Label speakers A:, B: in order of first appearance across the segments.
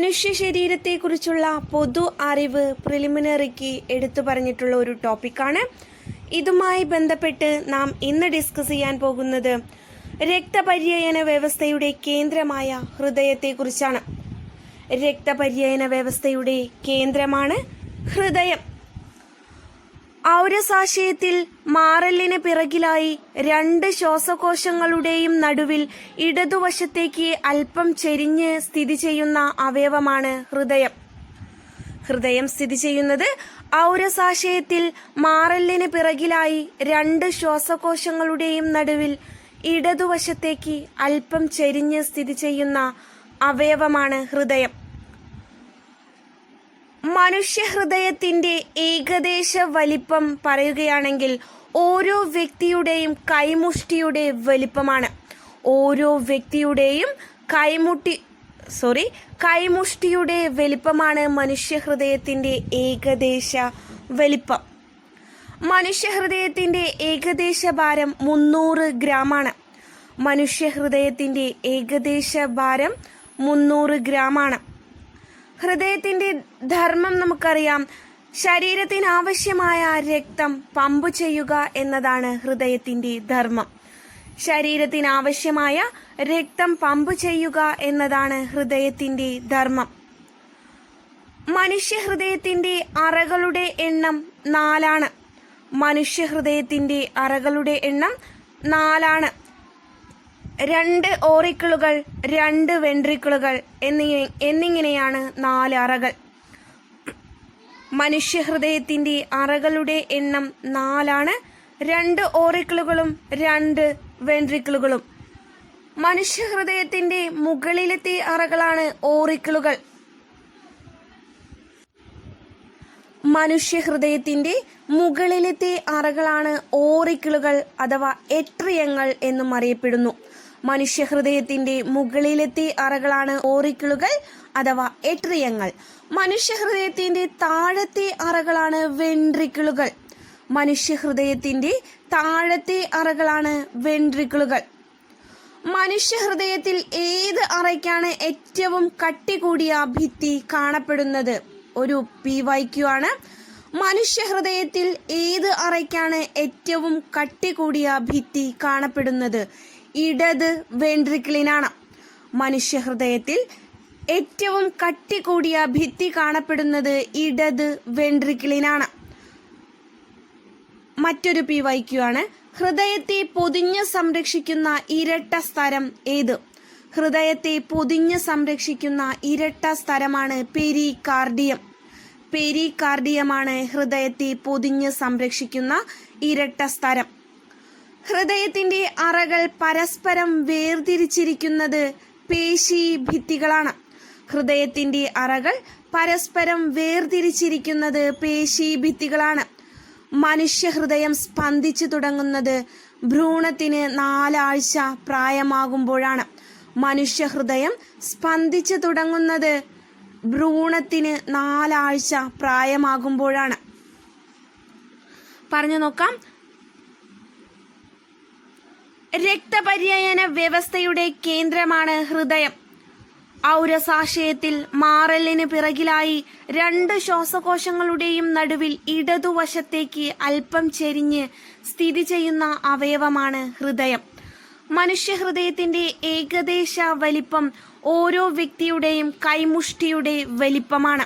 A: മനുഷ്യ ശരീരത്തെക്കുറിച്ചുള്ള പൊതു അറിവ് പ്രിലിമിനറിക്ക് എടുത്തു പറഞ്ഞിട്ടുള്ള ഒരു ടോപ്പിക്കാണ്. ഇതുമായി ബന്ധപ്പെട്ട് നാം ഇന്ന് ഡിസ്കസ് ചെയ്യാൻ പോകുന്നത് രക്തപര്യന വ്യവസ്ഥയുടെ കേന്ദ്രമായ ഹൃദയത്തെക്കുറിച്ചാണ്. രക്തപര്യന വ്യവസ്ഥയുടെ കേന്ദ്രമാണ് ഹൃദയം. ഔരസാശയത്തിൽ മാറലിന് പിറകിലായി രണ്ട് ശ്വാസകോശങ്ങളുടെയും നടുവിൽ ഇടതുവശത്തേക്ക് അല്പം ചെരിഞ്ഞ് സ്ഥിതി ചെയ്യുന്ന അവയവമാണ് ഹൃദയം. ഹൃദയം സ്ഥിതി ചെയ്യുന്നത് ഔരസാശയത്തിൽ മാറലിന് പിറകിലായി രണ്ട് ശ്വാസകോശങ്ങളുടെയും നടുവിൽ ഇടതുവശത്തേക്ക് അല്പം ചെരിഞ്ഞ് സ്ഥിതി ചെയ്യുന്ന അവയവമാണ് ഹൃദയം. മനുഷ്യഹൃദയത്തിന്റെ ഏകദേശ വലിപ്പം പറയുകയാണെങ്കിൽ ഓരോ വ്യക്തിയുടെയും കൈമുഷ്ടിയുടെ വലിപ്പമാണ്. ഓരോ വ്യക്തിയുടെയും കൈമുഷ്ടിയുടെ വലിപ്പമാണ് മനുഷ്യഹൃദയത്തിന്റെ ഏകദേശ വലിപ്പം. മനുഷ്യഹൃദയത്തിന്റെ ഏകദേശ ഭാരം 300 ഗ്രാമാണ്. മനുഷ്യഹൃദയത്തിന്റെ ഏകദേശ ഭാരം 300 ഗ്രാമാണ്. ഹൃദയത്തിന്റെ ധർമ്മം നമുക്കറിയാം. ശരീരത്തിന് ആവശ്യമായ രക്തം പമ്പ് ചെയ്യുക എന്നതാണ് ഹൃദയത്തിന്റെ ധർമ്മം. ശരീരത്തിന് ആവശ്യമായ രക്തം പമ്പ് ചെയ്യുക എന്നതാണ് ഹൃദയത്തിന്റെ ധർമ്മം. മനുഷ്യഹൃദയത്തിന്റെ അറകളുടെ എണ്ണം 4 ആണ്. മനുഷ്യഹൃദയത്തിന്റെ അറകളുടെ എണ്ണം 4 ആണ്. 2 ഓറിക്കിളുകൾ, 2 വെൻട്രിക്കിളുകൾ എന്നിങ്ങനെയാണ് 4 അറകൾ. മനുഷ്യഹൃദയത്തിന്റെ അറകളുടെ എണ്ണം 4 ആണ്. 2 ഓറിക്കിളുകളും 2 വെൻട്രിക്കിളുകളും. മനുഷ്യഹൃദയത്തിന്റെ മുകളിലത്തെ അറകളാണ് ഓറിക്കിളുകൾ. മനുഷ്യഹൃദയത്തിന്റെ മുകളിലത്തെ അറകളാണ് ഓറിക്കിളുകൾ അഥവാ എട്രിയങ്ങൾ എന്നും അറിയപ്പെടുന്നു. മനുഷ്യഹൃദയത്തിന്റെ മുകളിലത്തെ അറകളാണ് ഓറിക്കിളുകൾ അഥവാ എട്രിയങ്ങൾ. മനുഷ്യഹൃദയത്തിന്റെ താഴത്തെ അറകളാണ് വെൻട്രിക്കിളുകൾ. മനുഷ്യഹൃദയത്തിന്റെ താഴത്തെ അറകളാണ് വെൻട്രിക്കിളുകൾ. മനുഷ്യഹൃദയത്തിൽ ഏത് അറയ്ക്കാണ് ഏറ്റവും കട്ടി കൂടിയ ഭിത്തി കാണപ്പെടുന്നത്? ഒരു PYQ ആണ്. മനുഷ്യഹൃദയത്തിൽ ഏത് അറയ്ക്കാണ് ഏറ്റവും കട്ടി കൂടിയ ഭിത്തി കാണപ്പെടുന്നത്? ഇടത് വെൻട്രിക്കിളിനാണ്. മനുഷ്യഹൃദയത്തിൽ ഏറ്റവും കട്ടി കൂടിയ ഭിത്തി കാണപ്പെടുന്നത് ഇടത് വെൻട്രിക്കിളിനാണ്. മറ്റൊരു PYQ ആണ്. ഹൃദയത്തെ പൊതിഞ്ഞ് സംരക്ഷിക്കുന്ന ഇരട്ട സ്തരം ഏത്? ഹൃദയത്തെ പൊതിഞ്ഞ് സംരക്ഷിക്കുന്ന ഇരട്ട സ്തരമാണ് പെരികാർഡിയം. പെരികാർഡിയമാണ് ഹൃദയത്തെ പൊതിഞ്ഞ് സംരക്ഷിക്കുന്ന ഇരട്ട സ്തരം. ഹൃദയത്തിന്റെ അറകൾ പരസ്പരം വേർതിരിച്ചിരിക്കുന്നത് പേശീഭിത്തികളാണ്. ഹൃദയത്തിന്റെ അറകൾ പരസ്പരം വേർതിരിച്ചിരിക്കുന്നത് പേശീഭിത്തികളാണ്. മനുഷ്യഹൃദയം സ്പന്ദിച്ചു തുടങ്ങുന്നത് ഭ്രൂണത്തിന് 4 ആഴ്ച പ്രായമാകുമ്പോഴാണ്. മനുഷ്യഹൃദയം സ്പന്ദിച്ചു തുടങ്ങുന്നത് ഭ്രൂണത്തിന് 4 ആഴ്ച പ്രായമാകുമ്പോഴാണ്. പറഞ്ഞു നോക്കാം. രക്തപര്യന വ്യവസ്ഥയുടെ കേന്ദ്രമാണ് ഹൃദയം. ഔരസാശയത്തിൽ മാറലിന് പിറകിലായി 2 ശ്വാസകോശങ്ങളുടെയും നടുവിൽ ഇടതുവശത്തേക്ക് അല്പം ചെരിഞ്ഞ് സ്ഥിതി ചെയ്യുന്ന അവയവമാണ് ഹൃദയം. മനുഷ്യഹൃദയത്തിന്റെ ഏകദേശ വലിപ്പം ഓരോ വ്യക്തിയുടെയും കൈമുഷ്ടിയുടെ വലിപ്പമാണ്.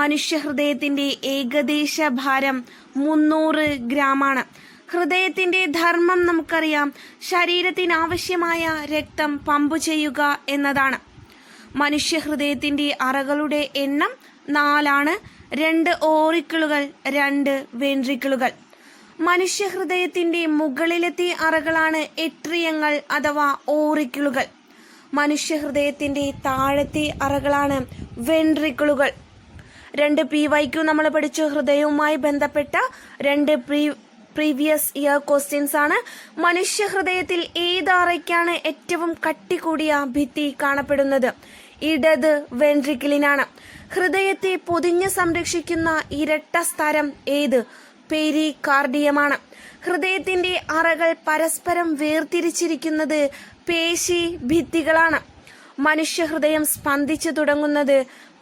A: മനുഷ്യഹൃദയത്തിന്റെ ഏകദേശ ഭാരം 300 ഗ്രാമാണ്. ഹൃദയത്തിന്റെ ധർമ്മം നമുക്കറിയാം. ശരീരത്തിന് ആവശ്യമായ രക്തം പമ്പ് ചെയ്യുക എന്നതാണ്. മനുഷ്യഹൃദയത്തിന്റെ അറകളുടെ എണ്ണം 4 ആണ്. 2 ഓറിക്കിളുകൾ, 2 വെൻട്രിക്കിളുകൾ. മനുഷ്യഹൃദയത്തിന്റെ മുകളിലത്തെ അറകളാണ് എട്രിയങ്ങൾ അഥവാ ഓറിക്കിളുകൾ. മനുഷ്യഹൃദയത്തിന്റെ താഴത്തെ അറകളാണ് വെൻട്രിക്കിളുകൾ. 2 PYQ നമ്മൾ പഠിച്ചു. ഹൃദയവുമായി ബന്ധപ്പെട്ട 2 പ്രീവിയസ് ഇയർ ക്വസ്റ്റ്യൻസ് ആണ്. മനുഷ്യഹൃദയത്തിൽ ഏത് അറയ്ക്കാണ് ഏറ്റവും കട്ടി കൂടിയ ഭിത്തി കാണപ്പെടുന്നത്? ഇടത് വെൻട്രിക്കിളിനാണ്. ഹൃദയത്തെ പൊതിഞ്ഞ് സംരക്ഷിക്കുന്ന ഇരട്ട സ്തരം ഏത്? പെരികാർഡിയമാണ്. ഹൃദയത്തിന്റെ അറകൾ പരസ്പരം വേർതിരിച്ചിരിക്കുന്നത് പേശി ഭിത്തികളാണ്. മനുഷ്യഹൃദയം സ്പന്ദിച്ചു തുടങ്ങുന്നത്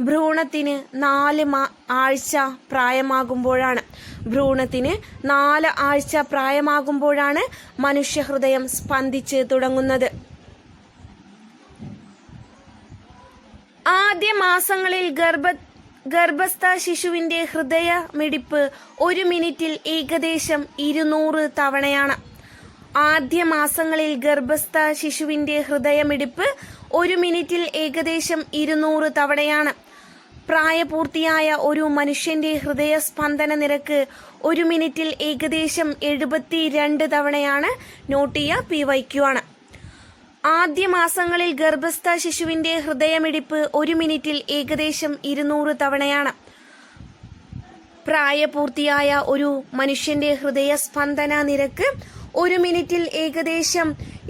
A: ഭ്രൂണത്തിന് 4 ആഴ്ച പ്രായമാകുമ്പോഴാണ്. ഭ്രൂണത്തിന് 4 ആഴ്ച പ്രായമാകുമ്പോഴാണ് മനുഷ്യഹൃദയം സ്പന്ദിച്ച് തുടങ്ങുന്നത്. ആദ്യ മാസങ്ങളിൽ ഗർഭസ്ഥ ശിശുവിന്റെ ഹൃദയമിടിപ്പ് 1 മിനിറ്റിൽ ഏകദേശം 200 തവണയാണ്. ആദ്യ മാസങ്ങളിൽ ഗർഭസ്ഥ ശിശുവിന്റെ ഹൃദയമിടിപ്പ് 1 മിനിറ്റിൽ ഏകദേശം 200 തവണയാണ്. പ്രായപൂർത്തിയായ ഒരു മനുഷ്യന്റെ ഹൃദയസ്പന്ദന നിരക്ക് 1 മിനിറ്റിൽ ഏകദേശം 72 തവണയാണ്. നോട്ട് ചെയ്യുക, PYQ ആണ്. ആദ്യ മാസങ്ങളിൽ ഗർഭസ്ഥ ശിശുവിന്റെ ഹൃദയമിടിപ്പ് 1 മിനിറ്റിൽ ഏകദേശം 200 തവണയാണ്. പ്രായപൂർത്തിയായ ഒരു മനുഷ്യന്റെ ഹൃദയസ്പന്ദന നിരക്ക് 1 മിനിറ്റിൽ ഏകദേശം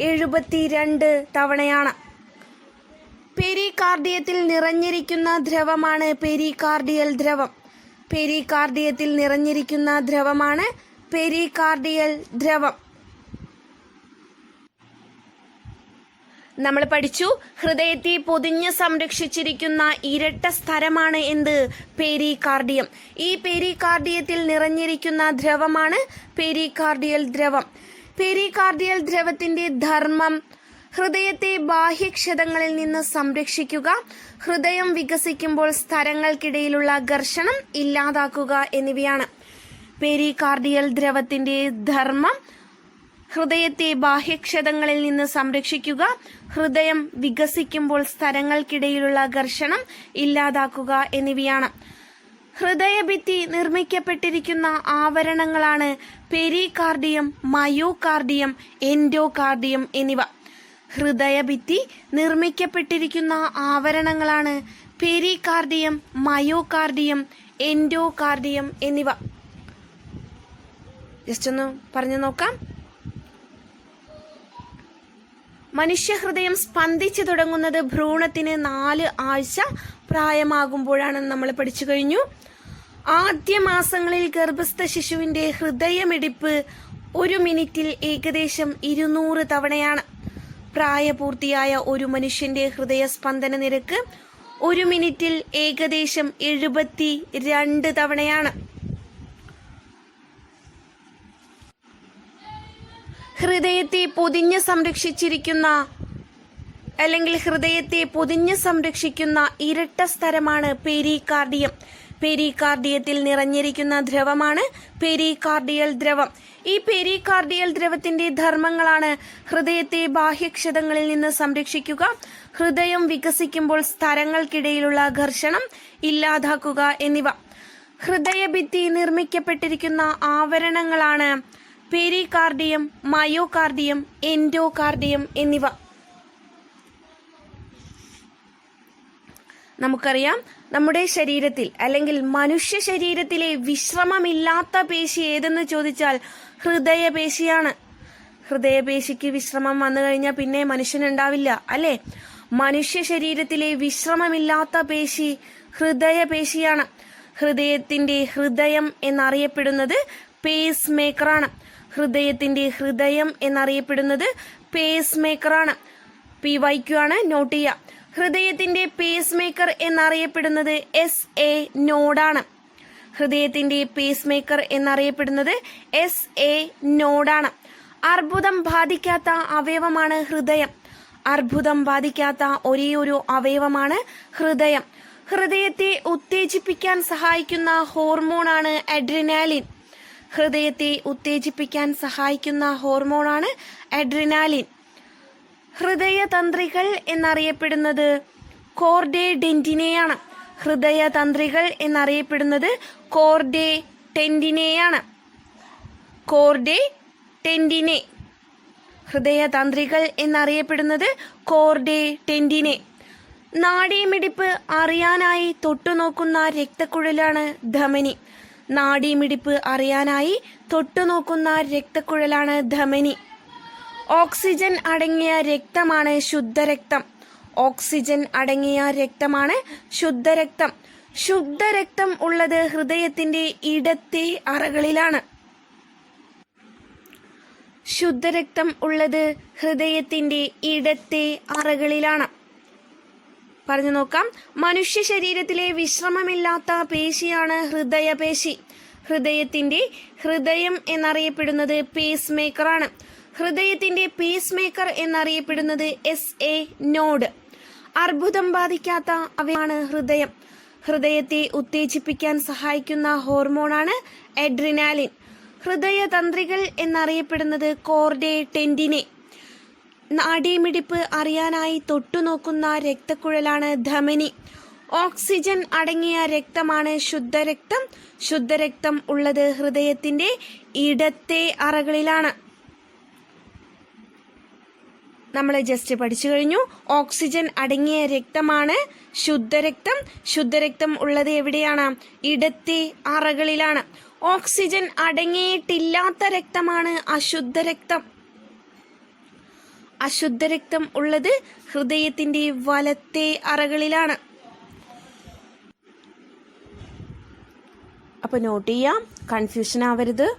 A: 72 തവണയാണ്. പെരികാർഡിയത്തിൽ നിറഞ്ഞിരിക്കുന്ന ദ്രവമാണ് പെരികാർഡിയൽ ദ്രവം. പെരികാർഡിയത്തിൽ നിറഞ്ഞിരിക്കുന്ന ദ്രവമാണ് പെരികാർഡിയൽ ദ്രവം. നമ്മൾ പഠിച്ചു, ഹൃദയത്തെ പൊതിഞ്ഞ് സംരക്ഷിച്ചിരിക്കുന്ന ഇരട്ട സ്ഥലമാണ് എന്ത്? പെരികാർഡിയം. ഈ പെരികാർഡിയത്തിൽ നിറഞ്ഞിരിക്കുന്ന ദ്രവമാണ് പെരികാർഡിയൽ ദ്രവം. പെരികാർഡിയൽ ദ്രവത്തിന്റെ ധർമ്മം ഹൃദയത്തെ ബാഹ്യക്ഷതങ്ങളിൽ നിന്ന് സംരക്ഷിക്കുക, ഹൃദയം വികസിക്കുമ്പോൾ സ്തരങ്ങൾക്കിടയിലുള്ള ഘർഷണം ഇല്ലാതാക്കുക എന്നിവയാണ്. പെരികാർഡിയൽ ദ്രവത്തിന്റെ ധർമ്മം ഹൃദയത്തെ ബാഹ്യക്ഷതങ്ങളിൽ നിന്ന് സംരക്ഷിക്കുക, ഹൃദയം വികസിക്കുമ്പോൾ സ്തരങ്ങൾക്കിടയിലുള്ള ഘർഷണം ഇല്ലാതാക്കുക എന്നിവയാണ്. ഹൃദയഭിത്തി നിർമ്മിക്കപ്പെട്ടിരിക്കുന്ന ആവരണങ്ങളാണ് പെരികാർഡിയം, മയോകാർഡിയം, എൻഡോകാർഡിയം എന്നിവ. ഹൃദയഭിത്തി നിർമ്മിക്കപ്പെട്ടിരിക്കുന്ന ആവരണങ്ങളാണ് പെരികാർഡിയം, മയോകാർഡിയം, എൻഡോകാർഡിയം എന്നിവ. ജസ്റ്റ് ഒന്ന് പറഞ്ഞു നോക്കാം. മനുഷ്യഹൃദയം സ്പന്ദിച്ചു തുടങ്ങുന്നത് ഭ്രൂണത്തിന് 4 ആഴ്ച പ്രായമാകുമ്പോഴാണെന്ന് നമ്മൾ പഠിച്ചു കഴിഞ്ഞു. ആദ്യ മാസങ്ങളിൽ ഗർഭസ്ഥ ശിശുവിന്റെ ഹൃദയമിടിപ്പ് 1 മിനിറ്റിൽ ഏകദേശം 200 തവണയാണ്. പ്രായപൂർത്തിയായ ഒരു മനുഷ്യന്റെ ഹൃദയസ്പന്ദന നിരക്ക് 1 മിനിറ്റിൽ ഏകദേശം 72 തവണയാണ്. ഹൃദയത്തെ പൊതിഞ്ഞ് സംരക്ഷിച്ചിരിക്കുന്ന അല്ലെങ്കിൽ ഹൃദയത്തെ പൊതിഞ്ഞ് സംരക്ഷിക്കുന്ന ഇരട്ട സ്ഥലമാണ് പെരികാർഡിയം. പെരികാർഡിയത്തിൽ നിറഞ്ഞിരിക്കുന്ന ദ്രവമാണ് പെരികാർഡിയൽ ദ്രവം. ഈ പെരികാർഡിയൽ ദ്രവത്തിന്റെ ധർമ്മങ്ങളാണ് ഹൃദയത്തെ ബാഹ്യക്ഷതങ്ങളിൽ നിന്ന് സംരക്ഷിക്കുക, ഹൃദയം വികസിക്കുമ്പോൾ സ്തരങ്ങൾക്കിടയിലുള്ള ഘർഷണം ഇല്ലാതാക്കുക എന്നിവ. ഹൃദയഭിത്തി നിർമ്മിക്കപ്പെട്ടിരിക്കുന്ന ആവരണങ്ങളാണ് പെരികാർഡിയം, മയോകാർഡിയം, എൻഡോകാർഡിയം എന്നിവ. നമുക്കറിയാം, നമ്മുടെ ശരീരത്തിൽ അല്ലെങ്കിൽ മനുഷ്യ ശരീരത്തിലെ വിശ്രമമില്ലാത്ത പേശി ഏതെന്ന് ചോദിച്ചാൽ ഹൃദയപേശിയാണ്. ഹൃദയപേശിക്ക് വിശ്രമം വന്നു കഴിഞ്ഞാൽ പിന്നെ മനുഷ്യനുണ്ടാവില്ല, അല്ലേ? മനുഷ്യ ശരീരത്തിലെ വിശ്രമമില്ലാത്ത പേശി ഹൃദയപേശിയാണ്. ഹൃദയത്തിന്റെ ഹൃദയം എന്നറിയപ്പെടുന്നത് പേസ് മേക്കറാണ്. ഹൃദയത്തിന്റെ ഹൃദയം എന്നറിയപ്പെടുന്നത് പേസ് മേക്കറാണ്. PYQ ആണ്, നോട്ട് ചെയ്യുക. ഹൃദയത്തിന്റെ പേസ് മേക്കർ എന്നറിയപ്പെടുന്നത് SA നോഡാണ്. ഹൃദയത്തിന്റെ പേസ് മേക്കർ എന്നറിയപ്പെടുന്നത് SA നോഡാണ്. അർബുദം ബാധിക്കാത്ത അവയവമാണ് ഹൃദയം. അർബുദം ബാധിക്കാത്ത ഒരേയൊരു അവയവമാണ് ഹൃദയം. ഹൃദയത്തെ ഉത്തേജിപ്പിക്കാൻ സഹായിക്കുന്ന ഹോർമോണാണ് അഡ്രിനാലിൻ. ഹൃദയത്തെ ഉത്തേജിപ്പിക്കാൻ സഹായിക്കുന്ന ഹോർമോണാണ് അഡ്രിനാലിൻ. ഹൃദയതന്ത്രികൾ എന്നറിയപ്പെടുന്നത് കോർഡേ ടെൻഡിനെയാണ്. ഹൃദയതന്ത്രികൾ എന്നറിയപ്പെടുന്നത് കോർഡേ ടെൻഡിനെയാണ്. കോർഡേ ടെൻഡിനെ. ഹൃദയതന്ത്രികൾ എന്നറിയപ്പെടുന്നത് കോർഡേ ടെൻഡിനെ. നാഡീമിടിപ്പ് അറിയാനായി തൊട്ടുനോക്കുന്ന രക്തക്കുഴലാണ് ധമനി. നാഡീമിടിപ്പ് അറിയാനായി തൊട്ടുനോക്കുന്ന രക്തക്കുഴലാണ് ധമനി. ഓക്സിജൻ അടങ്ങിയ രക്തമാണ് ശുദ്ധരക്തം. ഓക്സിജൻ അടങ്ങിയ രക്തമാണ് ശുദ്ധരക്തം. ശുദ്ധരക്തം ഉള്ളത് ഹൃദയത്തിന്റെ ഇടത്തെ അറകളിലാണ്. ശുദ്ധരക്തം ഉള്ളത് ഹൃദയത്തിന്റെ ഇടത്തെ അറകളിലാണ്. പറഞ്ഞു നോക്കാം. മനുഷ്യ ശരീരത്തിലെ വിശ്രമമില്ലാത്ത പേശിയാണ് ഹൃദയപേശി. ഹൃദയത്തിന്റെ ഹൃദയം എന്നറിയപ്പെടുന്നത് പേസ് മേക്കറാണ്. ഹൃദയത്തിന്റെ പേസ് മേക്കർ എന്നറിയപ്പെടുന്നത് SA നോഡ്. അർബുദം ബാധിക്കാത്ത അവയാണ് ഹൃദയം. ഹൃദയത്തെ ഉത്തേജിപ്പിക്കാൻ സഹായിക്കുന്ന ഹോർമോണാണ് അഡ്രിനാലിൻ. ഹൃദയതന്ത്രികൾ എന്നറിയപ്പെടുന്നത് കോർഡേ ടെൻഡിനെ. നാഡീമിടിപ്പ് അറിയാനായി തൊട്ടുനോക്കുന്ന രക്തക്കുഴലാണ് ധമനി. ഓക്സിജൻ അടങ്ങിയ രക്തമാണ് ശുദ്ധരക്തം. ശുദ്ധരക്തം ഉള്ളത് ഹൃദയത്തിന്റെ ഇടത്തെ അറകളിലാണ്. നമ്മൾ ജസ്റ്റ് പഠിച്ചു കഴിഞ്ഞു. ഓക്സിജൻ അടങ്ങിയ രക്തമാണ് ശുദ്ധരക്തം. ശുദ്ധരക്തം ഉള്ളത് എവിടെയാണ്? ഇടത്തെ അറകളിലാണ്. ഓക്സിജൻ അടങ്ങിയിട്ടില്ലാത്ത രക്തമാണ് അശുദ്ധരക്തം. അശുദ്ധരക്തം ഉള്ളത് ഹൃദയത്തിന്റെ വലത്തെ അറകളിലാണ്. അപ്പൊ നോട്ട് ചെയ്യാം, കൺഫ്യൂഷൻ ആവരുത്.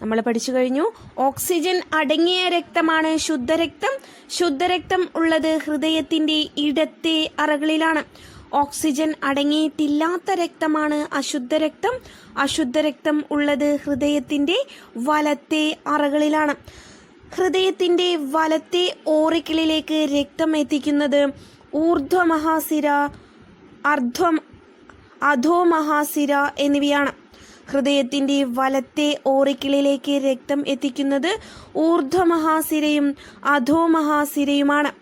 A: നമ്മൾ പഠിച്ചു കഴിഞ്ഞു. ഓക്സിജൻ അടങ്ങിയ രക്തമാണ് ശുദ്ധരക്തം. ശുദ്ധരക്തം ഉള്ളത് ഹൃദയത്തിന്റെ ഇടത്തെ അറകളിലാണ്. ഓക്സിജൻ അടങ്ങിയിട്ടില്ലാത്ത രക്തമാണ് അശുദ്ധരക്തം. അശുദ്ധരക്തം ഉള്ളത് ഹൃദയത്തിന്റെ വലത്തെ അറകളിലാണ്. ഹൃദയത്തിന്റെ വലത്തെ ഓറിക്കിളിലേക്ക് രക്തം എത്തിക്കുന്നത് ഊർധ്വമഹാസിര, അധോമഹാസിര എന്നിവയാണ്. ഹൃദയത്തിന്റെ വലത്തെ ഓറിക്കിളിലേക്ക് രക്തം എത്തിക്കുന്നത് ഊർധ്വമഹാസിരയും അധോമഹാസിരയുമാണ്.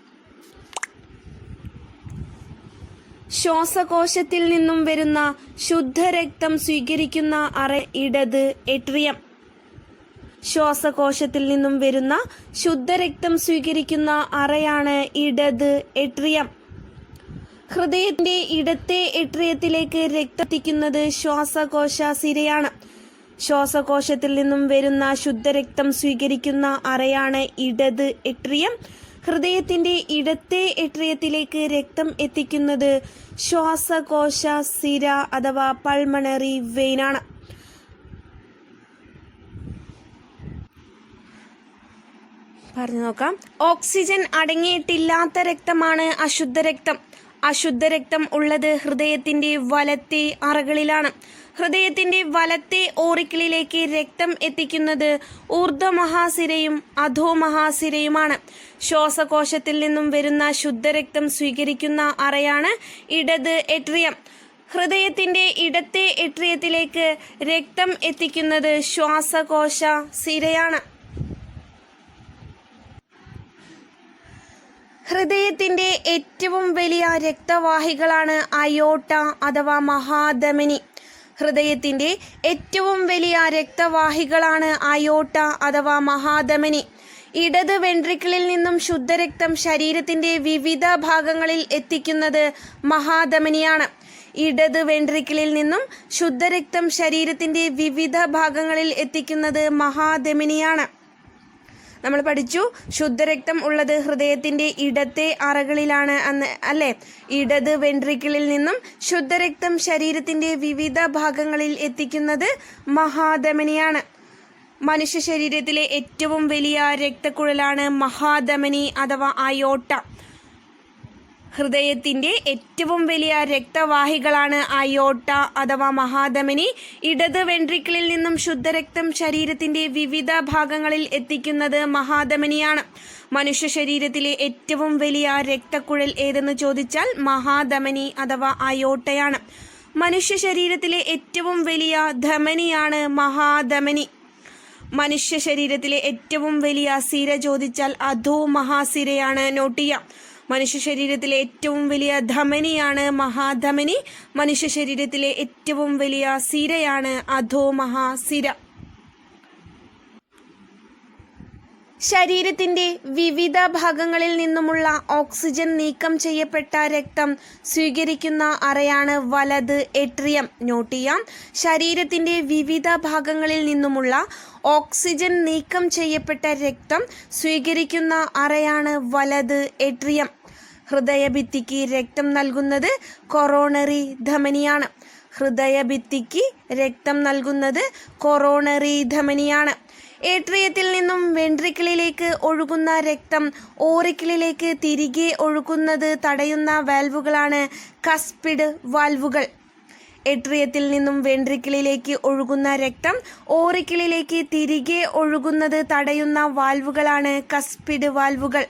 A: ശ്വാസകോശത്തിൽ നിന്നും വരുന്ന ശുദ്ധരക്തം സ്വീകരിക്കുന്ന അറ ഇടത് ഏട്രിയം. ശ്വാസകോശത്തിൽ നിന്നും വരുന്ന ശുദ്ധരക്തം സ്വീകരിക്കുന്ന അറയാണ് ഇടത് ഏട്രിയം. ഹൃദയത്തിന്റെ ഇടത്തെ ഏട്രിയത്തിലേക്ക് രക്തം എത്തിക്കുന്നത് ശ്വാസകോശ സിരയാണ്. ശ്വാസകോശത്തിൽ നിന്നും വരുന്ന ശുദ്ധരക്തം സ്വീകരിക്കുന്ന അറയാണ് ഇടത് ഏട്രിയം. ഹൃദയത്തിന്റെ ഇടത്തെ ഏട്രിയത്തിലേക്ക് രക്തം എത്തിക്കുന്നത് ശ്വാസകോശ സിര അഥവാ പൾമണറി വെയിനാണ്. പറഞ്ഞു നോക്കാം. ഓക്സിജൻ അടങ്ങിയിട്ടില്ലാത്ത രക്തമാണ് അശുദ്ധരക്തം. അശുദ്ധരക്തം ഉള്ളത് ഹൃദയത്തിന്റെ വലത്തെ അറകളിലാണ്. ഹൃദയത്തിന്റെ വലത്തെ ഓറിക്കിളിലേക്ക് രക്തം എത്തിക്കുന്നത് ഊർധ്വമഹാസിരയും അധോമഹാസിരയുമാണ്. ശ്വാസകോശത്തിൽ നിന്നും വരുന്ന ശുദ്ധരക്തം സ്വീകരിക്കുന്ന അറയാണ് ഇടത് ഏട്രിയം. ഹൃദയത്തിന്റെ ഇടത്തെ ഏട്രിയത്തിലേക്ക് രക്തം എത്തിക്കുന്നത് ശ്വാസകോശ സിരയാണ്. ഹൃദയത്തിന്റെ ഏറ്റവും വലിയ രക്തവാഹികളാണ് അയോട്ട അഥവാ മഹാധമനി. ഹൃദയത്തിന്റെ ഏറ്റവും വലിയ രക്തവാഹികളാണ് അയോട്ട അഥവാ മഹാധമനി. ഇടത് വെൻട്രിക്കിളിൽ നിന്നും ശുദ്ധരക്തം ശരീരത്തിന്റെ വിവിധ ഭാഗങ്ങളിൽ എത്തിക്കുന്നത് മഹാധമനിയാണ്. ഇടത് വെൻട്രിക്കിളിൽ നിന്നും ശുദ്ധരക്തം ശരീരത്തിന്റെ വിവിധ ഭാഗങ്ങളിൽ എത്തിക്കുന്നത് മഹാധമനിയാണ്. നമ്മൾ പഠിച്ചു, ശുദ്ധരക്തം ഉള്ളത് ഹൃദയത്തിന്റെ ഇടത്തെ അറകളിലാണ് അല്ലേ. ഇടത് വെൻട്രിക്കിളിൽ നിന്നും ശുദ്ധരക്തം ശരീരത്തിന്റെ വിവിധ ഭാഗങ്ങളിൽ എത്തിക്കുന്നത് മഹാധമനിയാണ്. മനുഷ്യ ശരീരത്തിലെ ഏറ്റവും വലിയ രക്തക്കുഴലാണ് മഹാധമനി അഥവാ അയോട്ട. ഹൃദയത്തിന്റെ ഏറ്റവും വലിയ രക്തവാഹികളാണ് അയോട്ട അഥവാ മഹാധമനി. ഇടത് വെൻട്രിക്കിളിൽ നിന്നും ശുദ്ധരക്തം ശരീരത്തിന്റെ വിവിധ ഭാഗങ്ങളിൽ എത്തിക്കുന്നത് മഹാധമനിയാണ്. മനുഷ്യ ശരീരത്തിലെ ഏറ്റവും വലിയ രക്തക്കുഴൽ ഏതെന്ന് ചോദിച്ചാൽ മഹാധമനി അഥവാ അയോട്ടയാണ്. മനുഷ്യ ശരീരത്തിലെ ഏറ്റവും വലിയ ധമനിയാണ് മഹാധമനി. മനുഷ്യ ശരീരത്തിലെ ഏറ്റവും വലിയ സിര ചോദിച്ചാൽ അധോമഹാസിരയാണ്. നോട്ട് ചെയ്യാം. മനുഷ്യ ശരീരത്തിലെ ഏറ്റവും വലിയ ധമനിയാണ് മഹാധമനി. മനുഷ്യ ശരീരത്തിലെ ഏറ്റവും വലിയ സിരയാണ് അധോമഹാസിര. ശരീരത്തിന്റെ വിവിധ ഭാഗങ്ങളിൽ നിന്നുമുള്ള ഓക്സിജൻ നീക്കം ചെയ്യപ്പെട്ട രക്തം സ്വീകരിക്കുന്ന അറയാണ് വലത് ഏട്രിയം. നോട്ട് ചെയ്യാം. ശരീരത്തിന്റെ വിവിധ ഭാഗങ്ങളിൽ നിന്നുമുള്ള ഓക്സിജൻ നീക്കം ചെയ്യപ്പെട്ട രക്തം സ്വീകരിക്കുന്ന അറയാണ് വലത് ഏട്രിയം. ഹൃദയഭിത്തിക്ക് രക്തം നൽകുന്നത് കൊറോണറി ധമനിയാണ്. ഹൃദയഭിത്തിക്ക് രക്തം നൽകുന്നത് കൊറോണറി ധമനിയാണ്. ഏട്രിയത്തിൽ നിന്നും വെൻട്രിക്കിളിലേക്ക് ഒഴുകുന്ന രക്തം ഓറിക്കിളിലേക്ക് തിരികെ ഒഴുകുന്നത് തടയുന്ന വാൽവുകളാണ് കസ്പിഡ് വാൽവുകൾ. ഏട്രിയത്തിൽ നിന്നും വെൻട്രിക്കിളിലേക്ക് ഒഴുകുന്ന രക്തം ഓറിക്കിളിലേക്ക് തിരികെ ഒഴുകുന്നത് തടയുന്ന വാൽവുകളാണ് കസ്പിഡ് വാൽവുകൾ.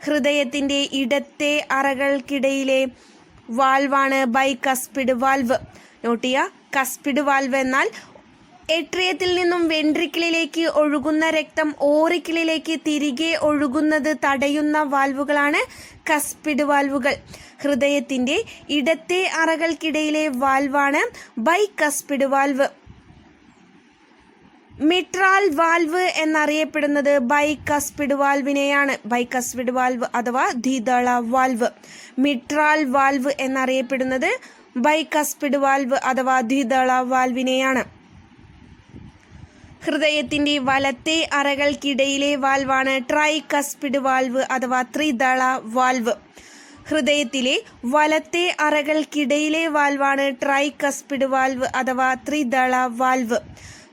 A: ഹൃദയത്തിന്റെ ഇടത്തെ അറകൾക്കിടയിലെ വാൽവാണ് ബൈകസ്പിഡ് വാൽവ്. നോട്ട് ചെയ്യുക, കസ്പിഡ് വാൽവ് എന്നാൽ ഏട്രിയത്തിൽ നിന്നും വെൻട്രിക്കിളിലേക്ക് ഒഴുകുന്ന രക്തം ഓറിക്കിളിലേക്ക് തിരികെ ഒഴുകുന്നത് തടയുന്ന വാൽവുകളാണ് കസ്പിഡ് വാൽവുകൾ. ഹൃദയത്തിന്റെ ഇടത്തെ അറകൾക്കിടയിലെ വാൽവാണ് ബൈകസ്പിഡ് വാൽവ്. മിട്രാൽ വാൽവ് എന്നറിയപ്പെടുന്നത് ബൈകസ്പിഡ് വാൽവിനെയാണ്. ബൈകസ്പിഡ് വാൽവ് അഥവാ ദ്വിദള വാൽവ്. മിട്രാൽ വാൽവ് എന്നറിയപ്പെടുന്നത് ബൈകസ്പിഡ് വാൽവ് അഥവാ ദ്വിദള വാൽവിനെയാണ്. ഹൃദയത്തിന്റെ വലത്തെ അറകൾക്കിടയിലെ വാൽവാണ് ട്രൈകസ്പിഡ് വാൽവ് അഥവാ ത്രിദള വാൽവ്. ഹൃദയത്തിലെ വലത്തെ അറകൾക്കിടയിലെ വാൽവാണ് ട്രൈകസ്പിഡ് വാൽവ് അഥവാ ത്രിദള വാൽവ്.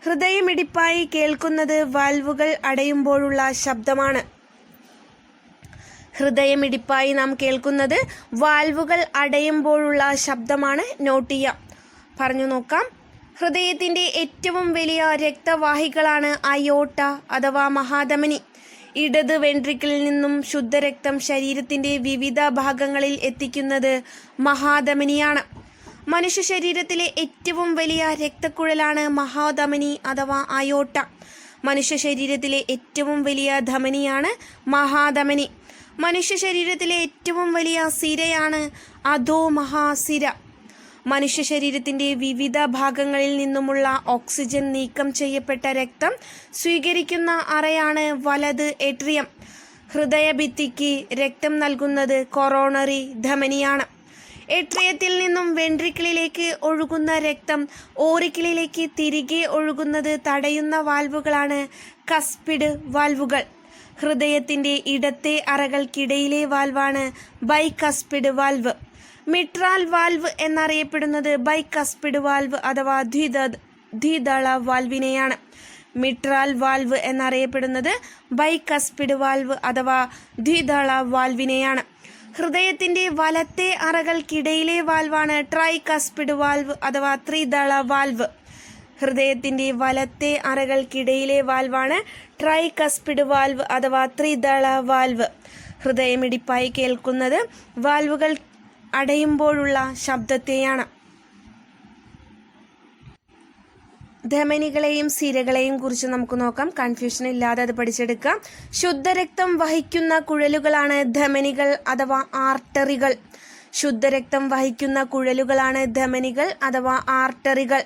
A: ഹൃദയമിടിപ്പായി കേൾക്കുന്നത് വാൽവുകൾ അടയുമ്പോഴുള്ള ശബ്ദമാണ്. ഹൃദയമിടിപ്പായി നാം കേൾക്കുന്നത് വാൽവുകൾ അടയുമ്പോഴുള്ള ശബ്ദമാണ്. നോട്ട് ചെയ്യാം. പറഞ്ഞു നോക്കാം. ഹൃദയത്തിന്റെ ഏറ്റവും വലിയ രക്തവാഹികളാണ് അയോട്ട അഥവാ മഹാധമനി. ഇടത് വെൻട്രിക്കിളിൽ നിന്നും ശുദ്ധരക്തം ശരീരത്തിന്റെ വിവിധ ഭാഗങ്ങളിൽ എത്തിക്കുന്നത് മഹാധമനിയാണ്. മനുഷ്യ ശരീരത്തിലെ ഏറ്റവും വലിയ രക്തക്കുഴലാണ് മഹാധമനി അഥവാ അയോട്ട. മനുഷ്യ ശരീരത്തിലെ ഏറ്റവും വലിയ ധമനിയാണ് മഹാധമനി. മനുഷ്യ ശരീരത്തിലെ ഏറ്റവും വലിയ സിരയാണ് അധോമഹാസിര. മനുഷ്യ ശരീരത്തിന്റെ വിവിധ ഭാഗങ്ങളിൽ നിന്നുമുള്ള ഓക്സിജൻ നീക്കം ചെയ്യപ്പെട്ട രക്തം സ്വീകരിക്കുന്ന അറയാണ് വലത് ഏട്രിയം. ഹൃദയഭിത്തിക്ക് രക്തം നൽകുന്നത് കൊറോണറി ധമനിയാണ്. ഏട്രിയത്തിൽ നിന്നും വെൻട്രിക്കിളിലേക്ക് ഒഴുകുന്ന രക്തം ഓറിക്കിളിലേക്ക് തിരികെ ഒഴുകുന്നത് തടയുന്ന വാൽവുകളാണ് കസ്പിഡ് വാൽവുകൾ. ഹൃദയത്തിന്റെ ഇടത്തെ അറകൾക്കിടയിലെ വാൽവാണ് ബൈകസ്പിഡ് വാൽവ്. മിട്രാൽ വാൽവ് എന്നറിയപ്പെടുന്നത് ബൈകസ്പിഡ് വാൽവ് അഥവാ ദ്വിദള വാൽവിനെയാണ്. മിട്രാൽ വാൽവ് എന്നറിയപ്പെടുന്നത് ബൈകസ്പിഡ് വാൽവ് അഥവാ ദ്വിദള വാൽവിനെയാണ്. ഹൃദയത്തിന്റെ വലത്തെ അറകൾക്കിടയിലെ വാൽവാണ് ട്രൈകസ്പിഡ് വാൽവ് അഥവാ ത്രിദള വാൽവ്. ഹൃദയത്തിന്റെ വലത്തെ അറകൾക്കിടയിലെ വാൽവാണ് ട്രൈകസ്പിഡ് വാൽവ് അഥവാ ത്രിദള വാൽവ്. ഹൃദയമിടിപ്പായി കേൾക്കുന്നത് വാൽവുകൾ അടയുമ്പോഴുള്ള ശബ്ദത്തെയാണ്. ധമനികളെയും സിരകളെയും കുറിച്ച് നമുക്ക് നോക്കാം. കൺഫ്യൂഷൻ ഇല്ലാതെ അത് പഠിച്ചെടുക്കാം. ശുദ്ധരക്തം വഹിക്കുന്ന കുഴലുകളാണ് ധമനികൾ അഥവാ ആർട്ടറികൾ. ശുദ്ധരക്തം വഹിക്കുന്ന കുഴലുകളാണ് ധമനികൾ അഥവാ ആർട്ടറികൾ.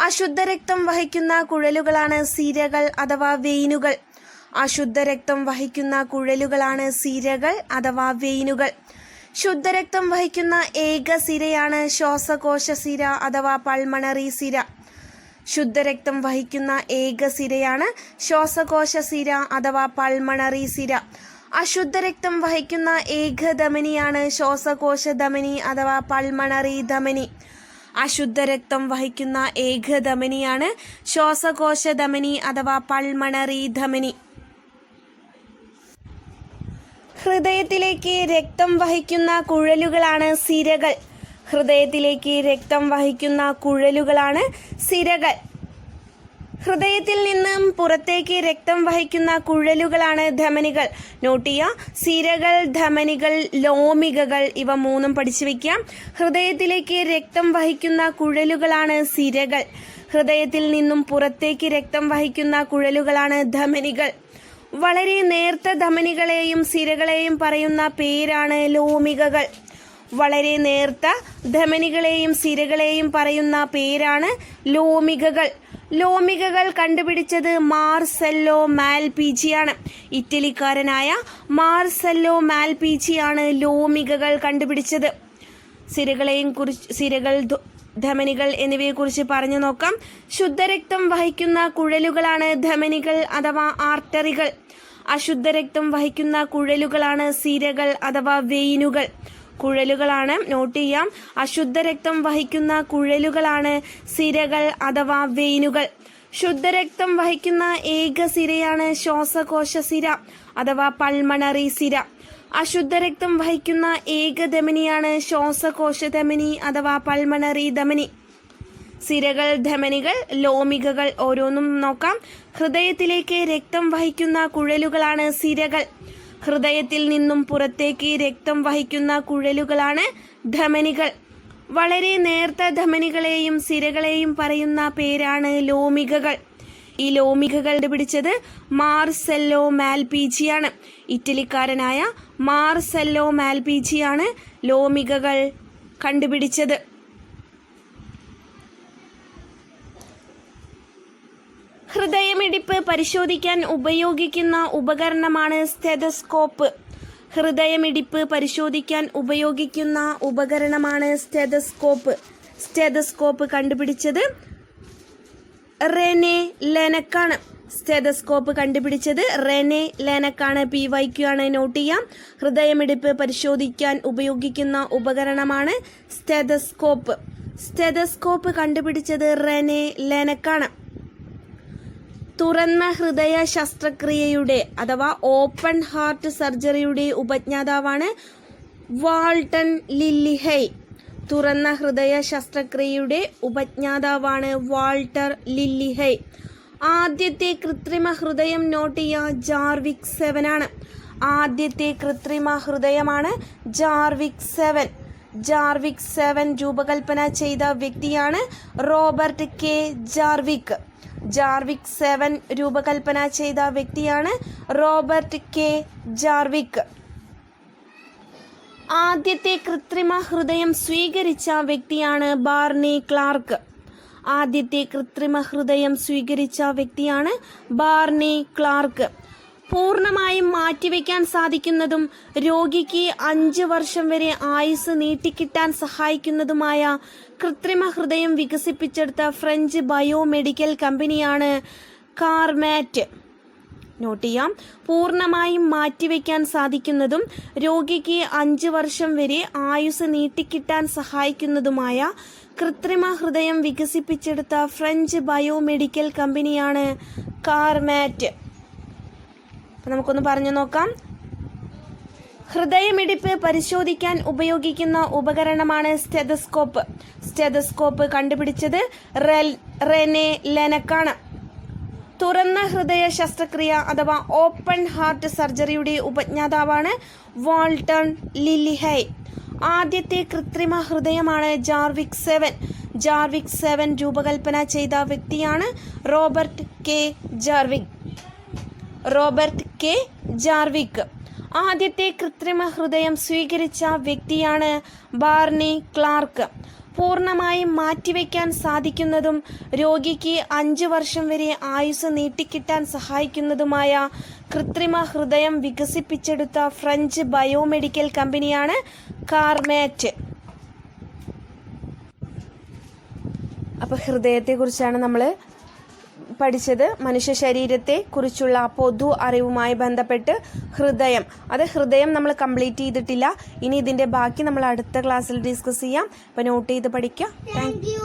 A: അശുദ്ധരക്തം വഹിക്കുന്ന കുഴലുകളാണ് സിരകൾ അഥവാ വെയിനുകൾ. അശുദ്ധരക്തം വഹിക്കുന്ന കുഴലുകളാണ് സിരകൾ അഥവാ വെയിനുകൾ. ശുദ്ധരക്തം വഹിക്കുന്ന ഏക സിരയാണ് ശ്വാസകോശ സിര അഥവാ പൾമണറി സിര. ശുദ്ധരക്തം വഹിക്കുന്ന ഏക സിരയാണ് ശ്വാസകോശ സിര അഥവാ പൾമണറി സിര. അശുദ്ധരക്തം വഹിക്കുന്ന ഏക ധമനിയാണ് ശ്വാസകോശ ധമനി അഥവാ പൾമണറി ധമനി. അശുദ്ധരക്തം വഹിക്കുന്ന ഏക ധമനിയാണ് ശ്വാസകോശ ധമനി അഥവാ പൾമണറി ധമനി. ഹൃദയത്തിലേക്ക് രക്തം വഹിക്കുന്ന കുഴലുകളാണ് സിരകൾ. ഹൃദയത്തിലേക്ക് രക്തം വഹിക്കുന്ന കുഴലുകളാണ് സിരകൾ. ഹൃദയത്തിൽ നിന്നും പുറത്തേക്ക് രക്തം വഹിക്കുന്ന കുഴലുകളാണ് ധമനികൾ. നോട്ട് ചെയ്യുക. സിരകൾ, ധമനികൾ, ലോമികകൾ ഇവ മൂന്നും പഠിച്ചു വയ്ക്കാം. ഹൃദയത്തിലേക്ക് രക്തം വഹിക്കുന്ന കുഴലുകളാണ് സിരകൾ. ഹൃദയത്തിൽ നിന്നും പുറത്തേക്ക് രക്തം വഹിക്കുന്ന കുഴലുകളാണ് ധമനികൾ. വളരെ നേർത്ത ധമനികളെയും സിരകളെയും പറയുന്ന പേരാണ് ലോമികകൾ. വളരെ നേർത്ത ധമനികളെയും സിരകളെയും പറയുന്ന പേരാണ് ലോമികകൾ. ലോമികകൾ കണ്ടുപിടിച്ചത് മാർസെല്ലോ മാൽപീജിയാണ്. ഇറ്റലിക്കാരനായ മാർസെല്ലോ മാൽപീജിയാണ് ലോമികകൾ കണ്ടുപിടിച്ചത്. സിരകൾ, ധമനികൾ എന്നിവയെക്കുറിച്ച് പറഞ്ഞു നോക്കാം. ശുദ്ധരക്തം വഹിക്കുന്ന കുഴലുകളാണ് ധമനികൾ അഥവാ ആർട്ടറികൾ. അശുദ്ധരക്തം വഹിക്കുന്ന കുഴലുകളാണ് സിരകൾ അഥവാ വെയിനുകൾ. കുഴലുകളാണ്. നോട്ട് ചെയ്യാം. അശുദ്ധരക്തം വഹിക്കുന്ന കുഴലുകളാണ് സിരകൾ അഥവാ വെയിനുകൾ. ശുദ്ധരക്തം വഹിക്കുന്ന ഏക സിരയാണ് ശ്വാസകോശ സിര അഥവാ പൾമണറി സിര. അശുദ്ധരക്തം വഹിക്കുന്ന ഏക ധമനിയാണ് ശ്വാസകോശ ധമനി അഥവാ പൾമണറി ധമനി. സിരകൾ, ധമനികൾ, ലോമികകൾ ഓരോന്നും നോക്കാം. ഹൃദയത്തിലേക്ക് രക്തം വഹിക്കുന്ന കുഴലുകളാണ് സിരകൾ. ഹൃദയത്തിൽ നിന്നും പുറത്തേക്ക് രക്തം വഹിക്കുന്ന കുഴലുകളാണ് ധമനികൾ. വളരെ നേർത്ത ധമനികളെയും സിരകളെയും പറയുന്ന പേരാണ് ലോമികകൾ. ഈ ലോമികകൾ കണ്ടുപിടിച്ചത് മാർസെല്ലോ മാൽപീജിയാണ്. ഇറ്റലിക്കാരനായ മാർസെല്ലോ മാൽപീജിയാണ് ലോമികകൾ കണ്ടുപിടിച്ചത്. ഹൃദയമിടിപ്പ് പരിശോധിക്കാൻ ഉപയോഗിക്കുന്ന ഉപകരണമാണ് സ്റ്റെതസ്കോപ്പ്. ഹൃദയമിടിപ്പ് പരിശോധിക്കാൻ ഉപയോഗിക്കുന്ന ഉപകരണമാണ് സ്റ്റെതസ്കോപ്പ്. സ്റ്റെതസ്കോപ്പ് കണ്ടുപിടിച്ചത് റെനെ ലെനക്കാണ്. സ്റ്റെതസ്കോപ്പ് കണ്ടുപിടിച്ചത് റെനെ ലെനക്കാണ്. PYQ ആണ്, നോട്ട് ചെയ്യാം. ഹൃദയമിടിപ്പ് പരിശോധിക്കാൻ ഉപയോഗിക്കുന്ന ഉപകരണമാണ് സ്റ്റെതസ്കോപ്പ്. സ്റ്റെതസ്കോപ്പ് കണ്ടുപിടിച്ചത് റെനെ ലെനക്കാണ്. തുറന്ന ഹൃദയ ശസ്ത്രക്രിയയുടെ അഥവാ ഓപ്പൺ ഹാർട്ട് സർജറിയുടെ ഉപജ്ഞാതാവാണ് വാൾട്ടൺ ലില്ലിഹൈ. തുറന്ന ഹൃദയ ശസ്ത്രക്രിയയുടെ ഉപജ്ഞാതാവാണ് വാൾട്ടർ ലില്ലിഹൈ. ആദ്യത്തെ കൃത്രിമ ഹൃദയം നോട്ട് ചെയ്യുക ജാർവിക് 7 ആണ്. ആദ്യത്തെ കൃത്രിമ ഹൃദയമാണ് ജാർവിക് 7. ജാർവിക് 7 രൂപകൽപ്പന ചെയ്ത വ്യക്തിയാണ് റോബർട്ട് കെ ജാർവിക്. ജാർവിക് 7 രൂപകൽപ്പന ചെയ്ത വ്യക്തിയാണ് റോബർട്ട് കെ ജാർവിക്. ആദ്യത്തെ കൃത്രിമ ഹൃദയം സ്വീകരിച്ച വ്യക്തിയാണ് ബാർണി ക്ലാർക്ക്. ആദ്യത്തെ കൃത്രിമ ഹൃദയം സ്വീകരിച്ച വ്യക്തിയാണ് ബാർണി ക്ലാർക്ക്. പൂർണ്ണമായും മാറ്റിവെക്കാൻ സാധിക്കുന്നതും രോഗിക്ക് 5 വർഷം വരെ ആയുസ് നീട്ടിക്കിട്ടാൻ സഹായിക്കുന്നതുമായ കൃത്രിമ ഹൃദയം വികസിപ്പിച്ചെടുത്ത ഫ്രഞ്ച് ബയോമെഡിക്കൽ കമ്പനിയാണ് കാർമാറ്റ്. നോട്ട് ചെയ്യാം. പൂർണ്ണമായും മാറ്റിവെക്കാൻ സാധിക്കുന്നതും രോഗിക്ക് 5 വർഷം വരെ ആയുസ് നീട്ടിക്കിട്ടാൻ സഹായിക്കുന്നതുമായ കൃത്രിമ ഹൃദയം വികസിപ്പിച്ചെടുത്ത ഫ്രഞ്ച് ബയോമെഡിക്കൽ കമ്പനിയാണ് കാർമാറ്റ്. അപ്പം നമുക്കൊന്ന് പറഞ്ഞു നോക്കാം. ഹൃദയമിടിപ്പ് പരിശോധിക്കാൻ ഉപയോഗിക്കുന്ന ഉപകരണമാണ് സ്റ്റെതസ്കോപ്പ്. സ്റ്റെതസ്കോപ്പ് കണ്ടുപിടിച്ചത് റെനെ ലെനക്കാണ്. തുറന്ന ഹൃദയ ശസ്ത്രക്രിയ അഥവാ ഓപ്പൺ ഹാർട്ട് സർജറിയുടെ ഉപജ്ഞാതാവാണ് വാൾട്ടൺ ലില്ലിഹൈ. ആദ്യത്തെ കൃത്രിമ ഹൃദയമാണ് ജാർവിക് 7. ജാർവിക് 7 രൂപകൽപ്പന ചെയ്ത വ്യക്തിയാണ് Robert K Jarvik. Robert K Jarvik. ആദ്യത്തെ കൃത്രിമ ഹൃദയം സ്വീകരിച്ച വ്യക്തിയാണ് ബാർണി ക്ലാർക്ക്. പൂർണ്ണമായും മാറ്റിവെക്കാൻ സാധിക്കുന്നതും രോഗിക്ക് 5 വർഷം വരെ ആയുസ് നീട്ടിക്കിട്ടാൻ സഹായിക്കുന്നതുമായ കൃത്രിമ ഹൃദയം വികസിപ്പിച്ചെടുത്ത ഫ്രഞ്ച് ബയോമെഡിക്കൽ കമ്പനിയാണ് കാർമാറ്റ്. അപ്പോൾ ഹൃദയത്തെക്കുറിച്ചാണ് നമ്മൾ പഠിച്ചത്. മനുഷ്യ ശരീരത്തെ കുറിച്ചുള്ള പൊതു അറിവുമായി ബന്ധപ്പെട്ട് ഹൃദയം നമ്മൾ കംപ്ലീറ്റ് ചെയ്തിട്ടില്ല. ഇനി ഇതിൻ്റെ ബാക്കി നമ്മൾ അടുത്ത ക്ലാസ്സിൽ ഡിസ്കസ് ചെയ്യാം. അപ്പോൾ നോട്ട് ചെയ്ത് പഠിക്കുക. Thank you.